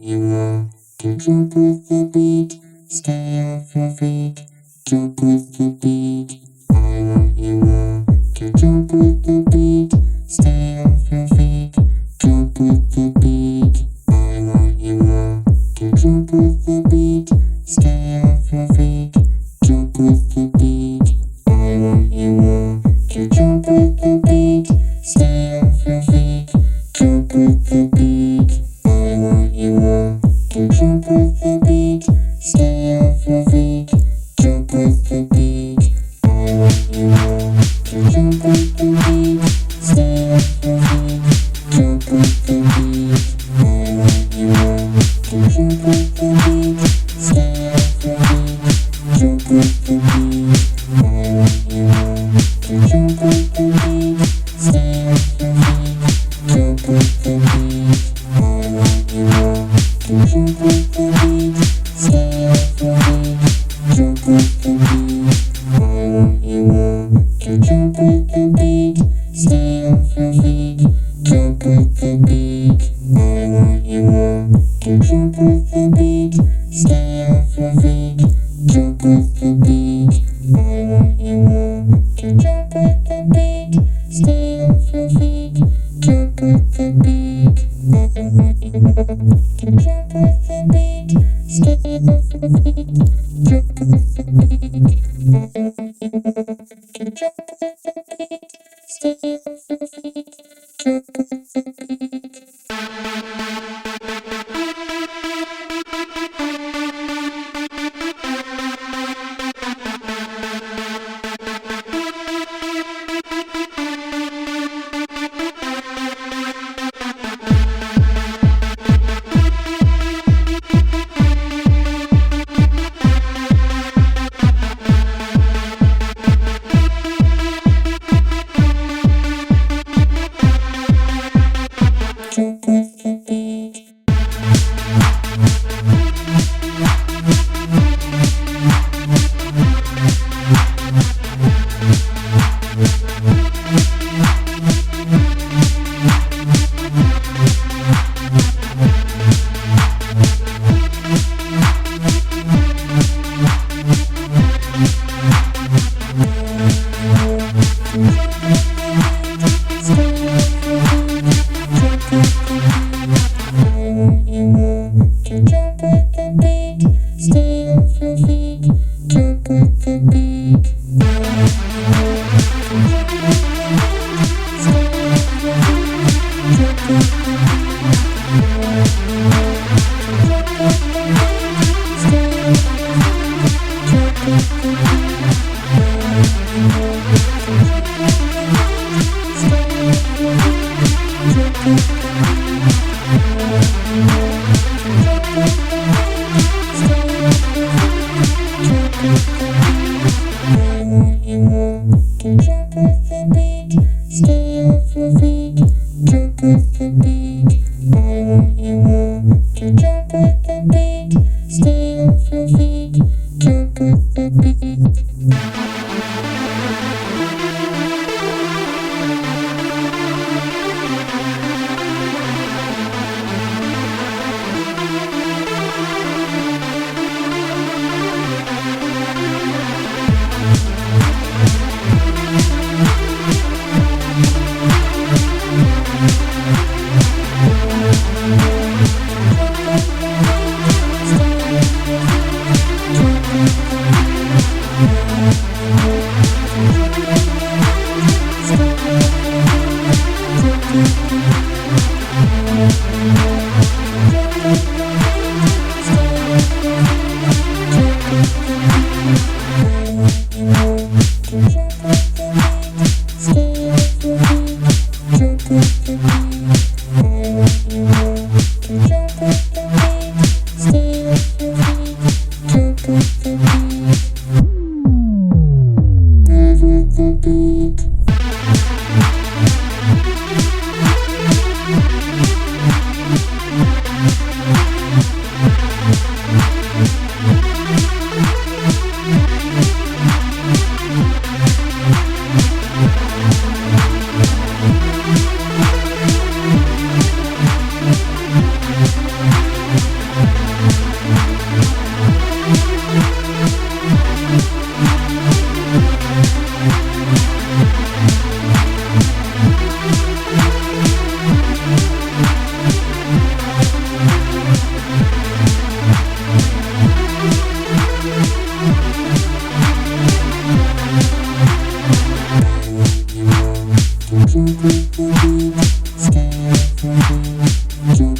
you want to jump with the beat, stay off your feet, jump with the beat. I want you all to jump with the beat, stay off your feet, jump with the beat. I want you all to jump with the beat, stay off your feet, jump with the beat. I want you all to jump with the beat, stay off your feet, jump with the beat. I want you all to jump with the beat, stay off your feet, jump with the beat. I want you all to jump with the beat, stay off your feet, jump with the beat. I want you all to jump with the beat, stay off your feet, jump with the beat. I want you all to jump with the beat, stay off your feet, jump with the beat. I want you all to jump with the beat, stay off your feet, jump with the beat. I want you all to jump with the beat, stay off your feet, jump with the beat. I want you all to jump with the beat, stay off your feet, jump with the beat. I want you all to jump with the beat, stay off your feet, jump with the beat. I want you all to jump with the beat, stay off your feet, jump with the beat. I want you all to jump with the beat, stay off your feet, jump with the beat.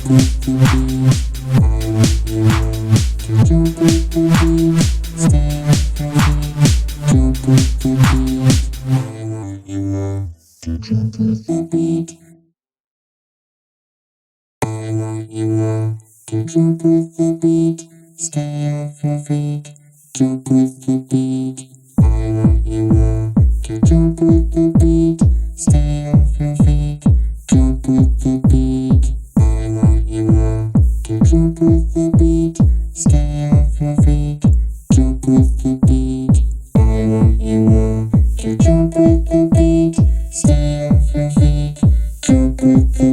with the beat. I want you all to jump with the beat. Stay off your feet. Jump with the beat. I want you all to jump with the beat. I want you all to jump with the beat. Stay off your feet. Jump with the beat. I want you all to jump with the beat. Stay off your feet. Jump with the beat. I want you all to jump with the beat. Stay off your feet. Jump with the beat. I want you all to jump with the beat. Stay off your feet. Jump with the beat.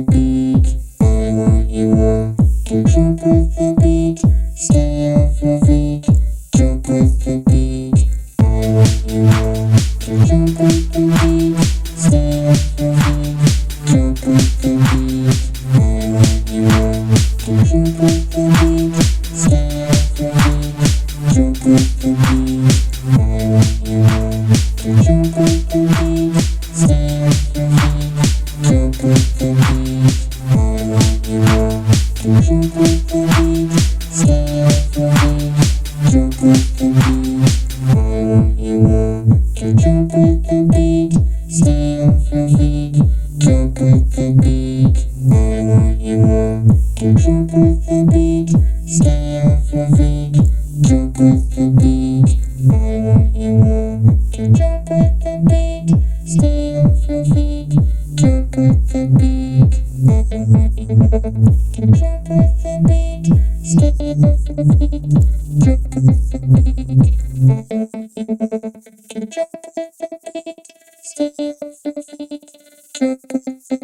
I want you all to jump with the beat. Stay off your feet. Jump with the beat. I want you all to jump with the beat. Stay off your feet. Jump with the beat. I want you all to jump with the beat. Stay off your feet. Jump with the beat. I want you all to jump with the beat. Stay off your feet. Jump with the beat. I want you all to jump with the beat. Stay off your feet. Jump with the beat. I want you all to jump with the beat. Stay off your feet. Jump with the beat. I want you all to jump with the beat. Stay off your feet. Jump with the beat. I want you all to jump with the beat. Stay off your feet. Jump with the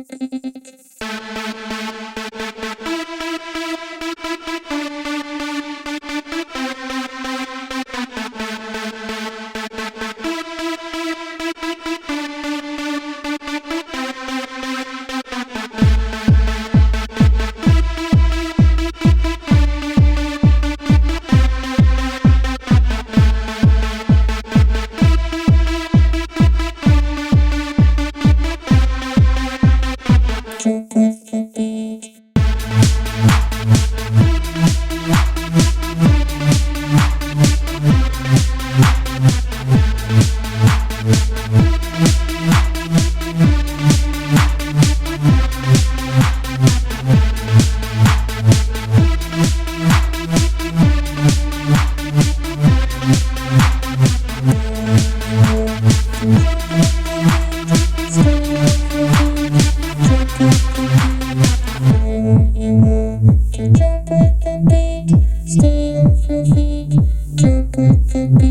beat. I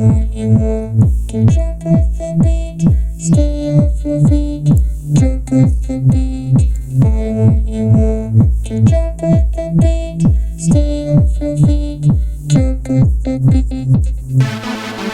want you all to jump with the beat. Stay off your feet. Jump with the beat. I want you all to jump with the beat. Stay off your feet. Jump with the beat. Jump with the beat.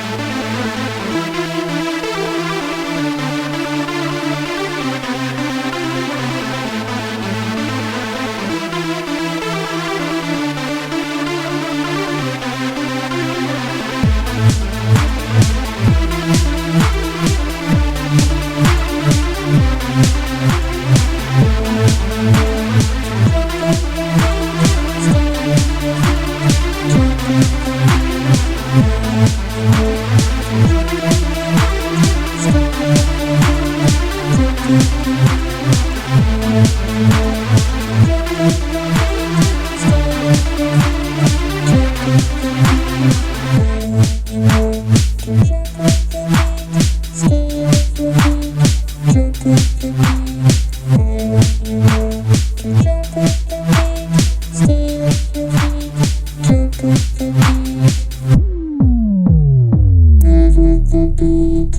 Beat.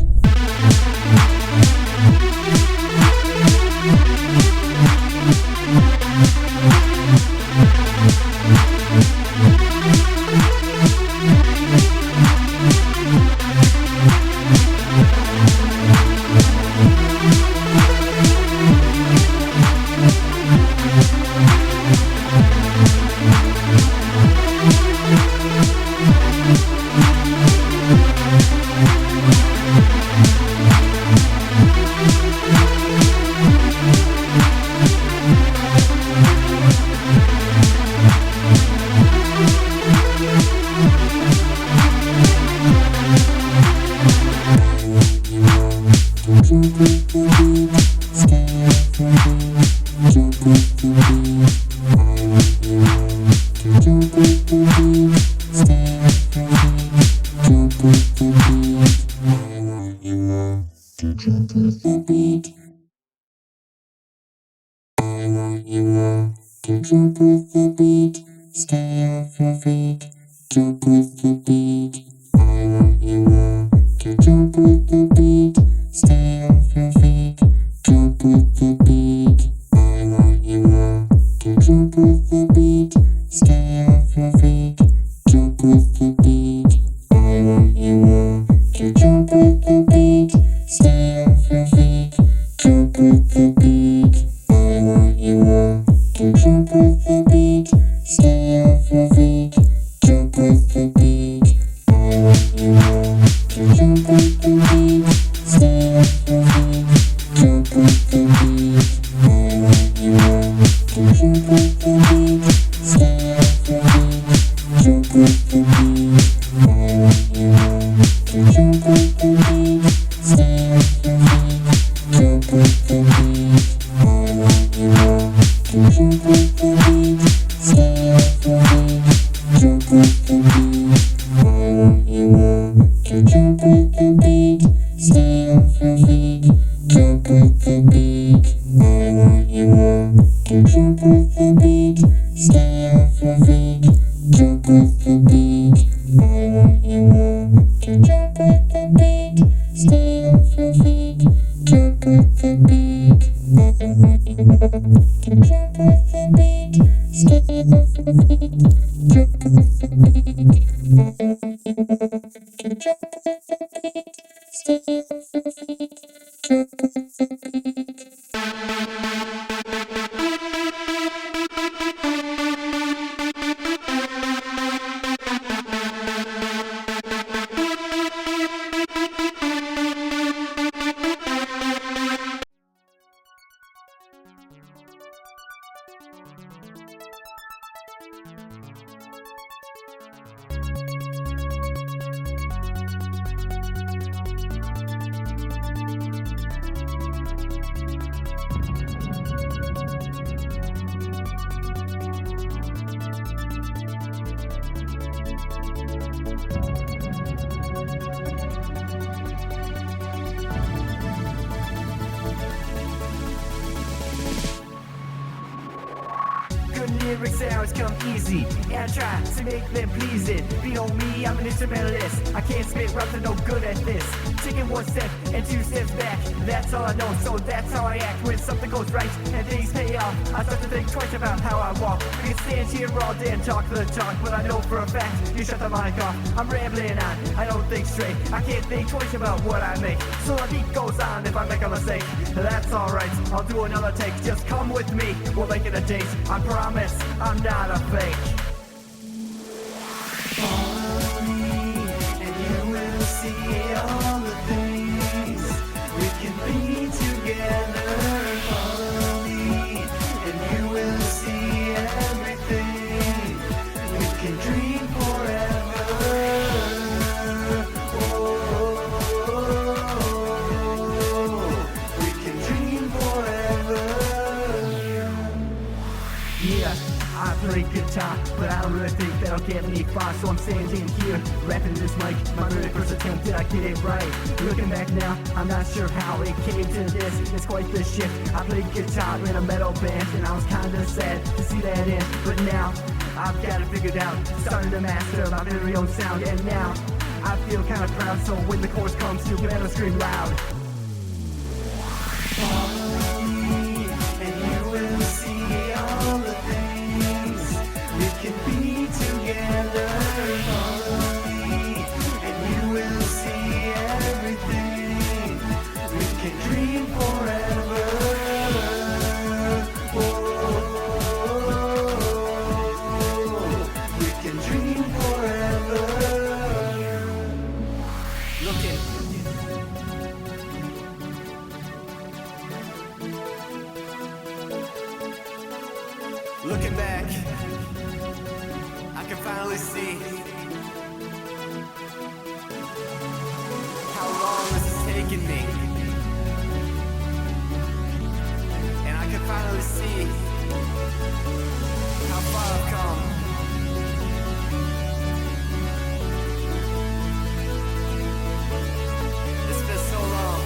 jump with the beat, stay off your feet, jump with the beat. I want you all to jump with the beat, stay off your feet, jump with the beat. I want you all to jump with the beat, stay off your feet, jump with the beat. I want you all to jump with the beat, stay off your feet, jump with the beat. I want you all to jump with the beat, stay off your feet, jump with the beat. I want you all to jump with the beat, stay off your feet, jump with the beat. I want you all to jump with the beat, stay off your feet, jump with the beat. I want you all to jump with the beat, stay off your feet, jump with the beat. I want you all to jump with the beat, stay off your feet, jump with the beat. I want you all to jump with the beat, stay off your feet, jump with the beat. I want you all to jump with the beat, stay off your feet, jump with the beat. I want you all to jump with the beat, stay off your feet, jump with the beat. I want you all to jump with the beat, stay off your feet, jump with the beat. I want you all to jump with the beat, stay off your feet, jump with the beat. Good lyric sounds come easy, and I try to make them pleasing. Behold me, I'm an instrumentalist. I can't spit raps, I'm no good at this. Taking one step and two steps back, that's all I know, so that's how I act. When something goes right and things pay off, I start to think twice about how I walk. We can stand here all day and talk the talk, but I know for a fact you shut the mic off. I'm rambling on, I don't think straight. I can't think twice about what I make, so the beat goes on if I make a mistake. That's alright, I'll do another take. Just come with me, we'll make it a date. I promise, I'm not a fake. Follow me, and you will see all the things we can be together. Follow me, and you will see everything we can dream forever. We can dream forever. Yeah, I play guitar, but I don't really think that'll get me far. So I'm standing here, rapping this mic. My very first attempt, did I get it right? Looking back now, I'm not sure how it came to this. It's quite the shift. I played guitar in a metal band, and I was kinda sad to see that end. But now, I've got it figured out. Started to master my very own sound, and now I feel kinda proud. So when the chorus comes, you better scream loud. Follow me, and you will see all the things we can be together. Follow me, and you will see everything we can dream forever. We can dream forever. Looking. Looking back, I can finally see how long this has taken me. And I can finally see how far I've come. It's been so long.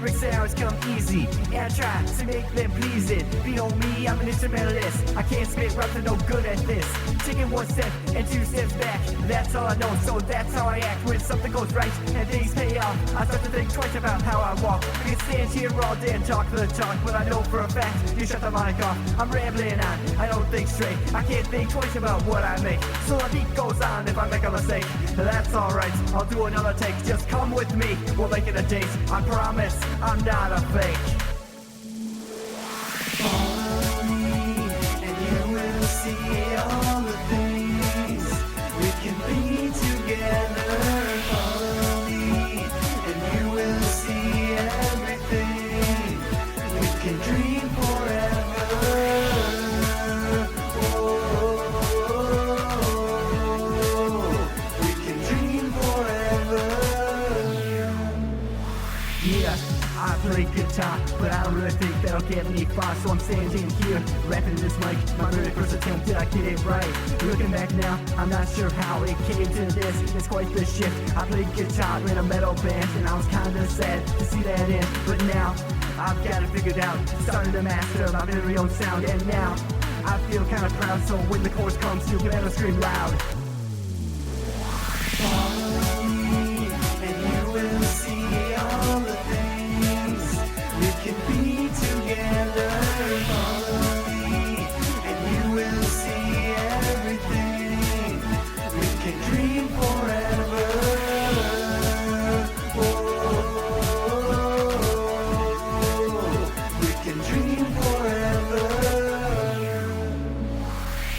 lyric sounds come easy, and I try to make them pleasing. Below me, I'm an instrumentalist. I can't spit raps, I'm no good at this. Taking one step and two steps back, that's all I know, so that's how I act. When something goes right and things pay off, I start to think twice about how I walk. I can stand here all day and talk the talk, but I know for a fact you shut the mic off. I'm rambling on, I don't think straight. I can't think twice about what I make, so the beat goes on if I make a mistake. That's alright, I'll do another take. Just come with me, we'll make it a date. I promise, I'm not a fake. Follow me, and you will see all the things we can be together. Follow me, and you will see everything we can dream forever. We can dream forever. Yeah, I play guitar, but I don't really think that'll get me far. So I'm standing here, rapping this mic. My very first attempt, did I get it right? Looking back now, I'm not sure how it came to this. It's quite the shift. I played guitar in a metal band, and I was kinda sad to see that end. But now, I've got it figured out. Started to master my very own sound, and now I feel kinda proud. So when the chorus comes, you better scream loud. Follow me, and you will see all the things we can be together. Follow me, and you will see everything we can dream forever. We can dream forever.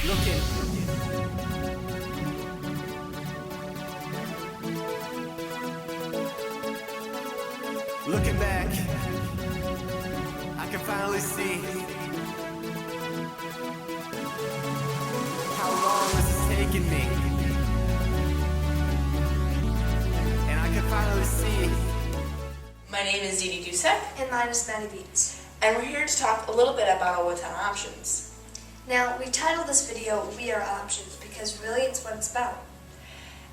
Looking. Looking back, I can finally see how long this has taken me. And I can finally see. My name is Dee Dee Dusek, And mine is Maddie Beats. and we're here to talk a little bit about Woodtown Options. Now, we titled this video We Are Options because really it's what it's about.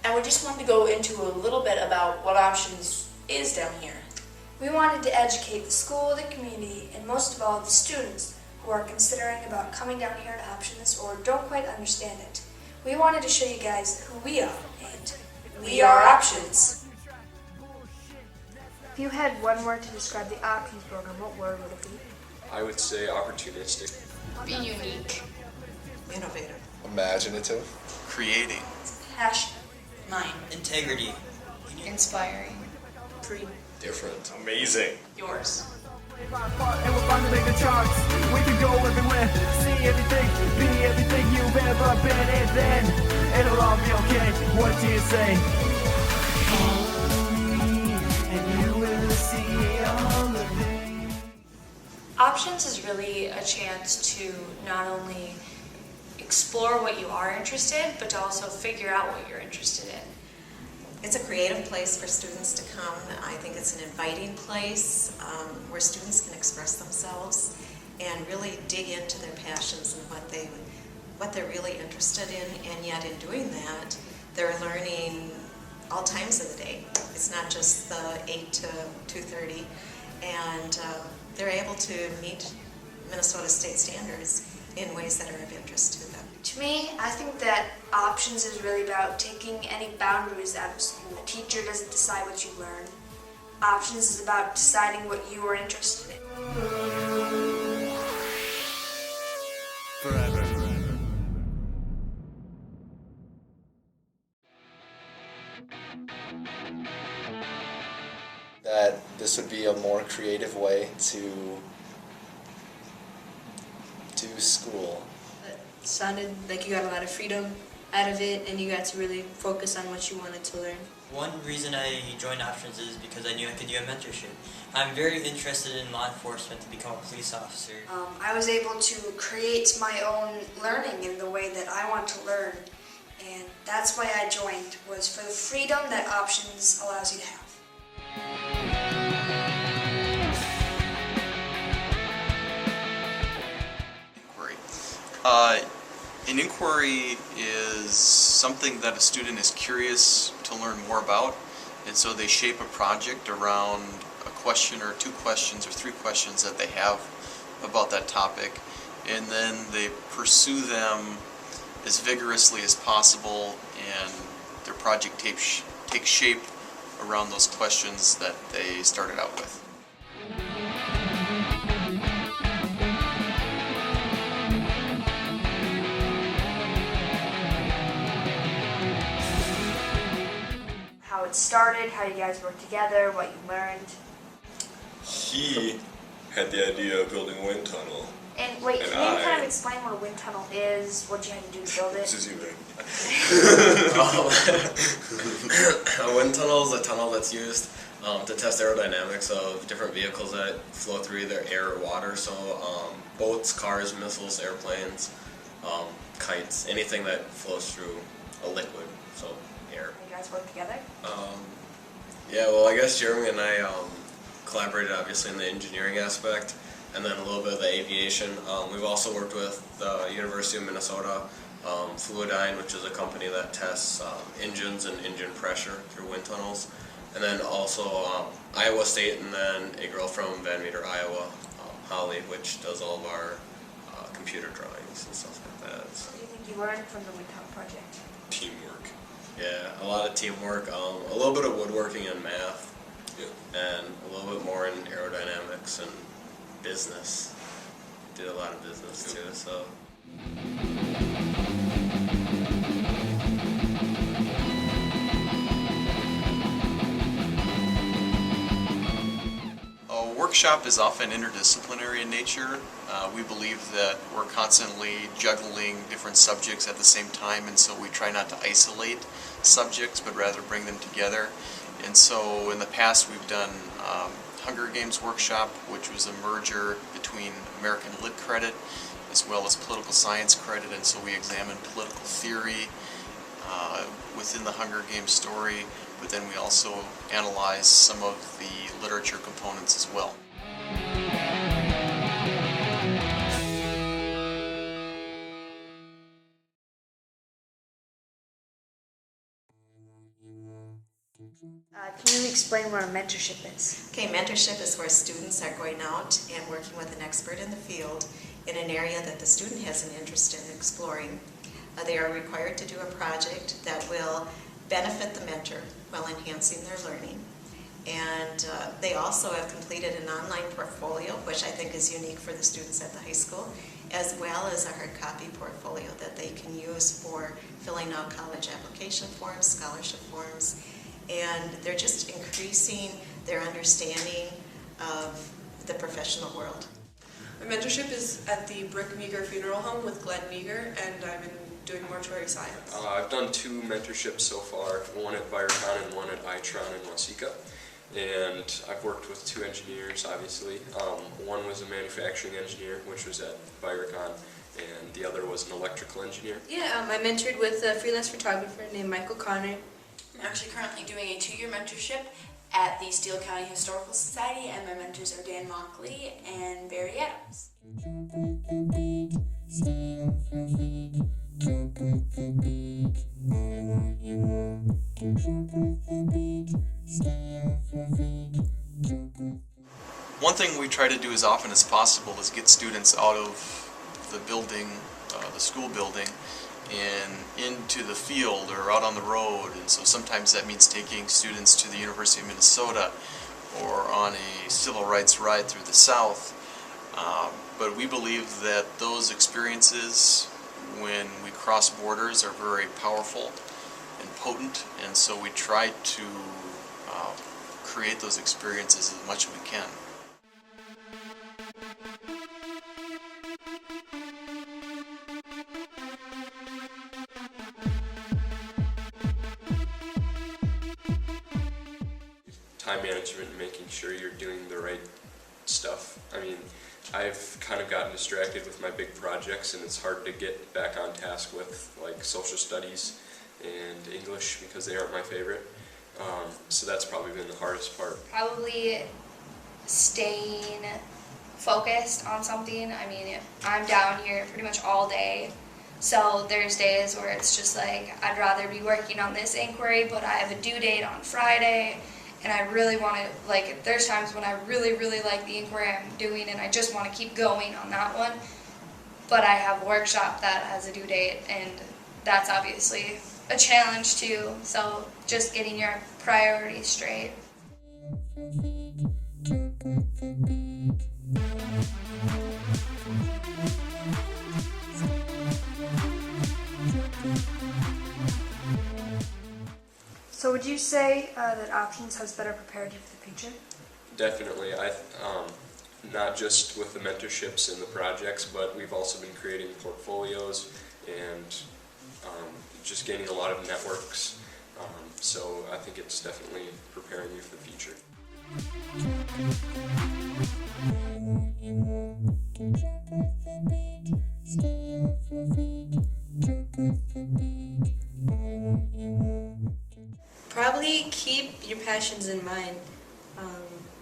And we just wanted to go into a little bit about what Options is down here. We wanted to educate the school, the community, and most of all the students who are considering about coming down here to Options or don't quite understand it. We wanted to show you guys who we are, and We are Options. if you had one word to describe the Options program, what word would it be? I would say opportunistic, Be unique. Innovative. imaginative, Creating. Passion. Mine. Integrity. Inspiring. Free. different, Amazing. Yours. And we're fun to make the charts. We can go everywhere, see everything, be everything you've ever been, and then it'll all be okay. What do you say? Follow me, and you will see all the things. Options is really a chance to not only explore what you are interested, but to also figure out what you're interested in. It's a creative place for students to come. I think it's an inviting place where students can express themselves and really dig into their passions and what they're really interested in. And yet in doing that, they're learning all times of the day. It's not just the 8 to 2:30. And they're able to meet Minnesota state standards in ways that are of interest to them. To me, I think that Options is really about taking any boundaries out of school. A teacher doesn't decide what you learn. Options is about deciding what you are interested in. Forever. that this would be a more creative way to do school. It sounded like you got a lot of freedom out of it and you got to really focus on what you wanted to learn. One reason I joined Options is because I knew I could do a mentorship. I'm very interested in law enforcement to become a police officer. I was able to create my own learning in the way that I want to learn, and that's why I joined, was for the freedom that Options allows you to have. Inquiry. An inquiry is something that a student is curious to learn more about, and so they shape a project around a question or 2 questions or 3 questions that they have about that topic, and then they pursue them as vigorously as possible, and their project takes shape around those questions that they started out with. How it started, how you guys worked together, what you learned. He had the idea of building a wind tunnel. And wait, And can you kind I- of explain what a wind tunnel is, what you had to do to build This it? is you, man. A wind tunnel is a tunnel that's used to test aerodynamics of different vehicles that flow through either air or water. So boats, cars, missiles, airplanes, kites, anything that flows through a liquid, so air. You guys work together? Yeah, well, I guess Jeremy and I collaborated obviously in the engineering aspect, and then a little bit of the aviation. We've also worked with the University of Minnesota, Fluidyne, which is a company that tests engines and engine pressure through wind tunnels. And then also Iowa State, and then a girl from Van Meter, Iowa, Holly, which does all of our computer drawings and stuff like that. So, What do you think you learned from the wind tunnel project? Teamwork. yeah, a lot of teamwork, a little bit of woodworking and math, Yeah. and a little bit more in aerodynamics and business. Did a lot of business too, so. A workshop is often interdisciplinary in nature. We believe that we're constantly juggling different subjects at the same time, and so we try not to isolate subjects, but rather bring them together. And so in the past we've done Hunger Games workshop, which was a merger between American Lit credit as well as political science credit, and so we examined political theory within the Hunger Games story, but then we also analyzed some of the literature components as well. Can you explain what a mentorship is? Okay, mentorship is where students are going out and working with an expert in the field in an area that the student has an interest in exploring. They are required to do a project that will benefit the mentor while enhancing their learning. And they also have completed an online portfolio, which I think is unique for the students at the high school, as well as a hard copy portfolio that they can use for filling out college application forms, scholarship forms, and they're just increasing their understanding of the professional world. My mentorship is at the Brick Meager Funeral Home with Glenn Meager, and I'm doing mortuary science. I've done 2 mentorships so far, one at Viricon and one at Itron in Waseca. And I've worked with 2 engineers, obviously. One was a manufacturing engineer, which was at Viricon, and the other was an electrical engineer. Yeah, I mentored with a freelance photographer named Michael Connor. I'm actually currently doing a 2-year mentorship at the Steele County Historical Society, and my mentors are Dan Mockley and Barry Adams. Jump with the beat, stay off your feet. Jump with the beat, I want you all to jump with the beat, stay off your feet. Jump with One thing we try to do as often as possible is get students out of the building, the school building, and into the field or out on the road. And so sometimes that means taking students to the University of Minnesota or on a civil rights ride through the South. But we believe that those experiences when we cross borders are very powerful and potent, and so we try to create those experiences as much as we can. Time management and making sure you're doing the right stuff. I mean, I've kind of gotten distracted with my big projects, and it's hard to get back on task with like social studies and English because they aren't my favorite. So that's probably been the hardest part. Probably staying focused on something. I mean, I'm down here pretty much all day, so there's days where it's just like I'd rather be working on this inquiry, but I have a due date on Friday, and I really want to, like, there's times when I really, really like the inquiry I'm doing and I just want to keep going on that one. But I have a workshop that has a due date, and that's obviously a challenge too. So just getting your priorities straight. So would you say that Options has better prepared you for the future? Definitely. Not just with the mentorships and the projects, but we've also been creating portfolios and just gaining a lot of networks. So I think it's definitely preparing you for the future. Probably keep your passions in mind.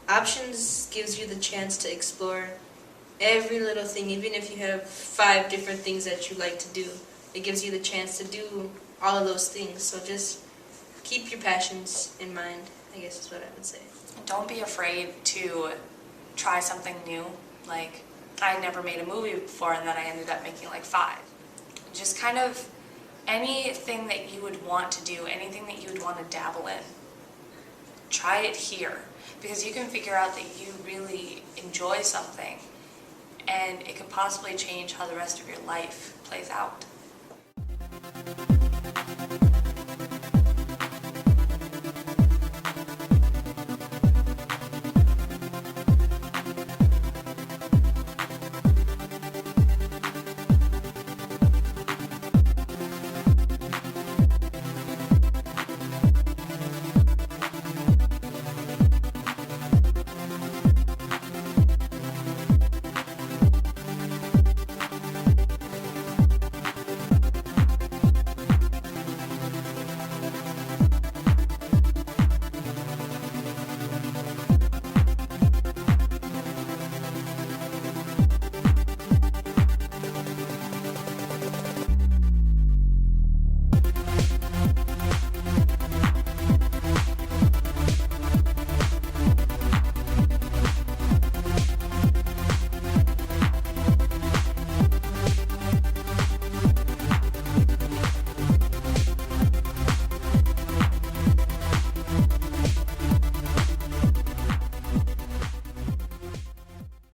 Options gives you the chance to explore every little thing, even if you have 5 different things that you like to do. It gives you the chance to do all of those things. So just keep your passions in mind, I guess is what I would say. Don't be afraid to try something new. Like, I never made a movie before, and then I ended up making like 5. Just kind of anything that you would want to do, anything that you would want to dabble in, try it here. Because you can figure out that you really enjoy something, and it could possibly change how the rest of your life plays out.